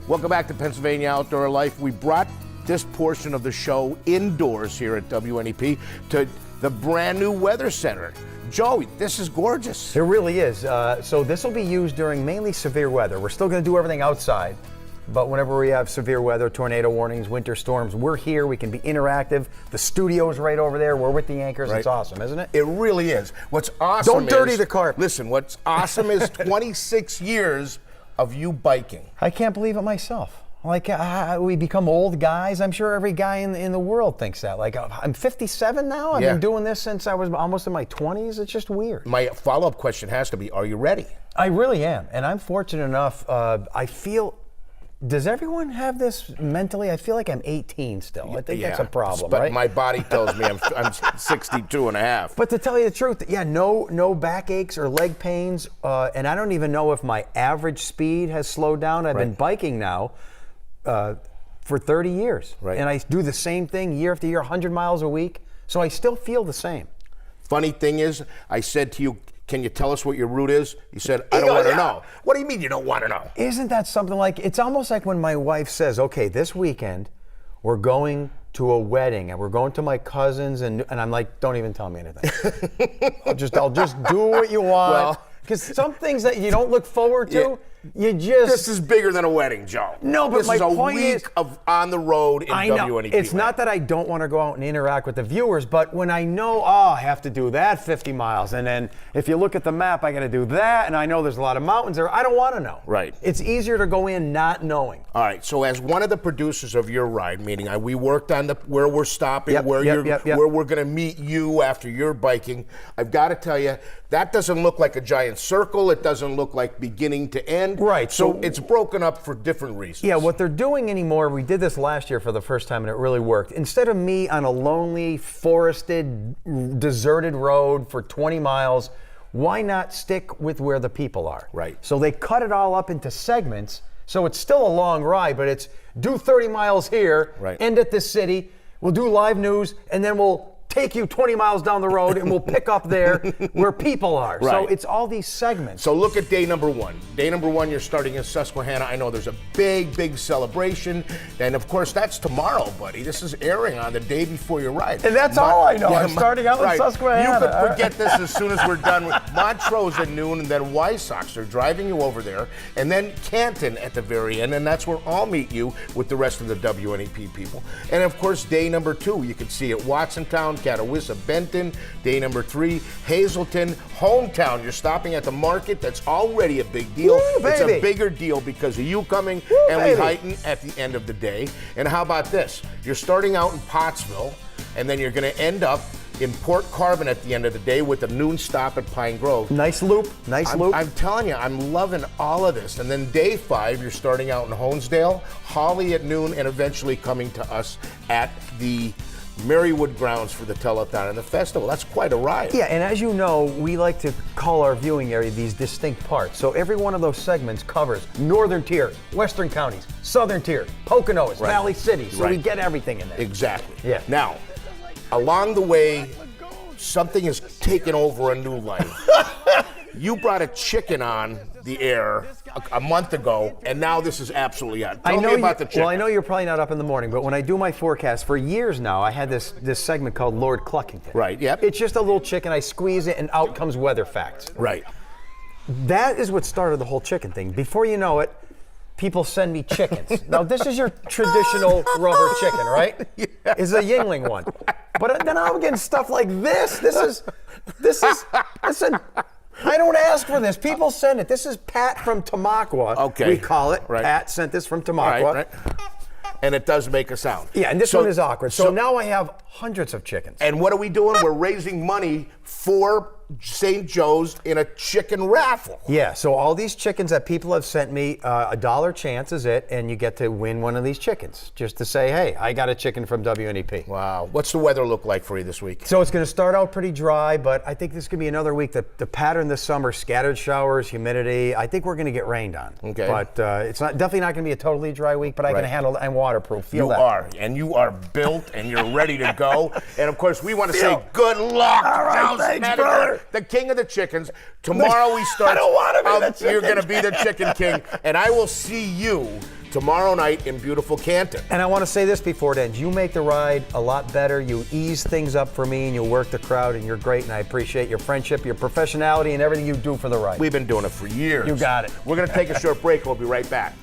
Welcome back to Pennsylvania Outdoor Life. We brought this portion of the show indoors here at WNEP to the brand new Weather Center. Joe, this is gorgeous. It really is. So this will be used during mainly severe weather. We're still going to do everything outside, but whenever we have severe weather, tornado warnings, winter storms, we're here. We can be interactive. The studio's right over there. We're with the anchors. Right. It's awesome, isn't it? It really is. What's awesome Don't dirty the carpet. Listen, what's awesome is 26 years of you biking. I can't believe it myself. Like, we become old guys. I'm sure every guy in the world thinks that. Like, I'm 57 now. I've been doing this since I was almost in my 20s. It's just weird. My follow-up question has to be, are you ready? I really am. And I'm fortunate enough. I feel, does everyone have this mentally? I feel like I'm 18 still. I think that's a problem, but right? my body tells me I'm 62 and a half. But to tell you the truth, no backaches or leg pains. And I don't even know if my average speed has slowed down. I've been biking now for 30 years. Right. And I do the same thing year after year, 100 miles a week. So I still feel the same. Funny thing is, I said to you, can you tell us what your route is? You said, I don't want to know. What do you mean you don't want to know? Isn't that something like, it's almost like when my wife says, okay, this weekend we're going to a wedding and we're going to my cousin's and I'm like, don't even tell me anything. I'll just do what you want. Because some things that you don't look forward to, you just... This is bigger than a wedding, Joe. No, but my point is... This is a week of on the road in WNEP. It's not that I don't want to go out and interact with the viewers, but when I know, I have to do that 50 miles, and then if you look at the map, I got to do that, and I know there's a lot of mountains there, I don't want to know. Right. It's easier to go in not knowing. All right, so as one of the producers of your ride, meaning we worked on where we're stopping, where we're going to meet you after your biking, I've got to tell you, that doesn't look like a giant circle. It doesn't look like beginning to end. Right. So it's broken up for different reasons. Yeah, what they're doing anymore, we did this last year for the first time and it really worked. Instead of me on a lonely, forested, deserted road for 20 miles, why not stick with where the people are? Right. So they cut it all up into segments. So it's still a long ride, but it's do 30 miles here, end at this city, we'll do live news, and then we'll take you 20 miles down the road and we'll pick up there where people are. Right. So it's all these segments. So look at day number one. Day number one, you're starting in Susquehanna. I know there's a big celebration. And of course, that's tomorrow, buddy. This is airing on the day before your ride. And that's all I know. I'm starting out in Susquehanna. You could forget this as soon as we're done with Montrose at noon and then Wysox. They're driving you over there. And then Canton at the very end. And that's where I'll meet you with the rest of the WNEP people. And of course, day number two, you can see at Watsontown, Catawissa, Benton. Day number three, Hazleton, hometown. You're stopping at the market. That's already a big deal. Woo, it's a bigger deal because of you coming and Lehighton at the end of the day. And how about this? You're starting out in Pottsville, and then you're going to end up in Port Carbon at the end of the day with a noon stop at Pine Grove. Nice loop. I'm telling you, I'm loving all of this. And then day 5, you're starting out in Honesdale, Holly at noon, and eventually coming to us at the Marywood grounds for the telethon and the festival. That's quite a ride. Yeah, and as you know, we like to call our viewing area these distinct parts. So every one of those segments covers northern tier, western counties, southern tier, Poconos, Valley City. So we get everything in there. Exactly. Yeah. Now, along the way, something has taken over a new life. You brought a chicken on the air a month ago, and now this is absolutely on. Tell me about the chicken. Well, I know you're probably not up in the morning, but when I do my forecast, for years now, I had this segment called Lord Cluckington. Right, yep. It's just a little chicken. I squeeze it, and out comes weather facts. Right. That is what started the whole chicken thing. Before you know it, people send me chickens. Now, this is your traditional rubber chicken, right? Yeah. It's a Yingling one. But then I'm getting stuff like this. Listen, I don't ask for this. People send it. This is Pat from Tamaqua. Okay. We call it. Right. Pat sent this from Tamaqua. Right. And it does make a sound. Yeah, and this one is awkward. So now I have hundreds of chickens. And what are we doing? We're raising money for St. Joe's in a chicken raffle. Yeah, so all these chickens that people have sent me, $1 chance is it, and you get to win one of these chickens. Just to say, hey, I got a chicken from WNEP. Wow. What's the weather look like for you this week? So it's going to start out pretty dry, but I think this could be another week. The pattern this summer, scattered showers, humidity, I think we're going to get rained on. Okay. But it's definitely not going to be a totally dry week, but I can handle it. I'm waterproof. You are, and you are built, and you're ready to go. And of course, we want to say good luck, Joe Snedeker, the king of the chickens. Tomorrow we start. I don't want to be the chicken You're going to be the chicken king, and I will see you tomorrow night in beautiful Canton. And I want to say this before it ends. You make the ride a lot better. You ease things up for me, and you work the crowd, and you're great, and I appreciate your friendship, your professionality, and everything you do for the ride. We've been doing it for years. You got it. We're going to take a short break. We'll be right back.